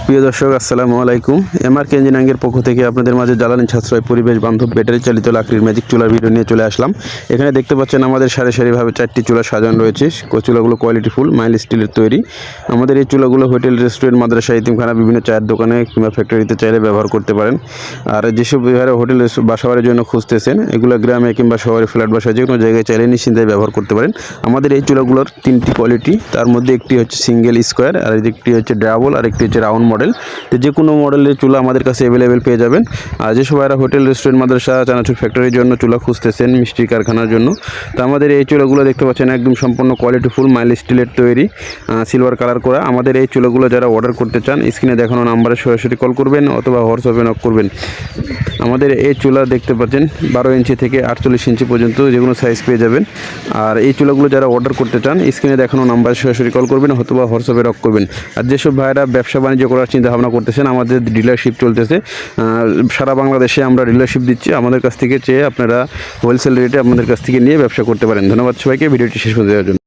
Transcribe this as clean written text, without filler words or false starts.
প্রিয় দর্শক আসসালামু আলাইকুম। এমআরকে ইঞ্জিনিয়ারিংয়ের পক্ষ থেকে আপনাদের মাঝে জ্বালানি সাশ্রয় পরিবেশ বান্ধব ব্যাটারি চালিত লাকড়ির ম্যাজিক চুলার ভিডিও নিয়ে চলে আসলাম। এখানে দেখতে পাচ্ছেন আমাদের সারি সারিভাবে 4টি চুলা সাজানো রয়েছে। চুলাগুলো কোয়ালিটিফুল মাইল স্টিলের তৈরি। আমাদের এই চুলাগুলো হোটেল, রেস্টুরেন্ট, মাদ্রাসা, ইতিমখানা, বিভিন্ন চায়ের দোকানে কিংবা ফ্যাক্টরিতে চাইলে ব্যবহার করতে পারেন। আর যেসব বিহারে হোটেল বাসাবাড়ির জন্য খুঁজতেছেন, এগুলো গ্রামে কিংবা শহরে ফ্ল্যাট বাসায় যে কোনো জায়গায় চাইলে নিশ্চিন্তায় ব্যবহার করতে পারেন। আমাদের এই চুলাগুলোর 3টি কোয়ালিটি, তার মধ্যে একটি হচ্ছে সিঙ্গেল স্কোয়ার, আর একটি হচ্ছে ডাবল, আর একটি হচ্ছে রাউন্ড মডেল। তো যে কোনো মডেলের চুলা আমাদের কাছে অ্যাভেলেবেল পেয়ে যাবেন। আর যে সবাইরা হোটেল, রেস্টুরেন্ট, মাদ্রাসা, চানাচুর ফ্যাক্টরির জন্য চুলা খুঁজতেছেন, মিষ্টি কারখানার জন্য, তো আমাদের এই চুলাগুলো দেখতে পাচ্ছেন একদম সম্পূর্ণ কোয়ালিটিফুল মাইল স্টিলের তৈরি, সিলভার কালার করা। আমাদের এই চুলাগুলো যারা অর্ডার করতে চান, স্ক্রিনে দেখানো নাম্বারে সরাসরি কল করবেন অথবা হোয়াটসঅ্যাপে নক করবেন। আমাদের এই চুলা দেখতে পাচ্ছেন 12 ইঞ্চি থেকে 48 ইঞ্চি পর্যন্ত যে কোনো সাইজ পেয়ে যাবেন। আর এই চুলাগুলো যারা অর্ডার করতে চান, স্ক্রিনে দেখানো নাম্বারে সরাসরি কল করবেন অথবা হোয়াটসঅ্যাপে নক করবেন। আর যেসব ভাইরা ব্যবসা বাণিজ্য করার চিন্তা ভাবনা করতেছেন, আমাদের ডিলারশিপ চলতেছে। সারা বাংলাদেশে আমরা ডিলারশিপ দিচ্ছি। আমাদের কাছ থেকে চেয়ে আপনারা হোলসেল রেটে আমাদের কাছ থেকে নিয়ে ব্যবসা করতে পারেন। ধন্যবাদ সবাইকে ভিডিওটি শেষ করে দেওয়ার জন্য।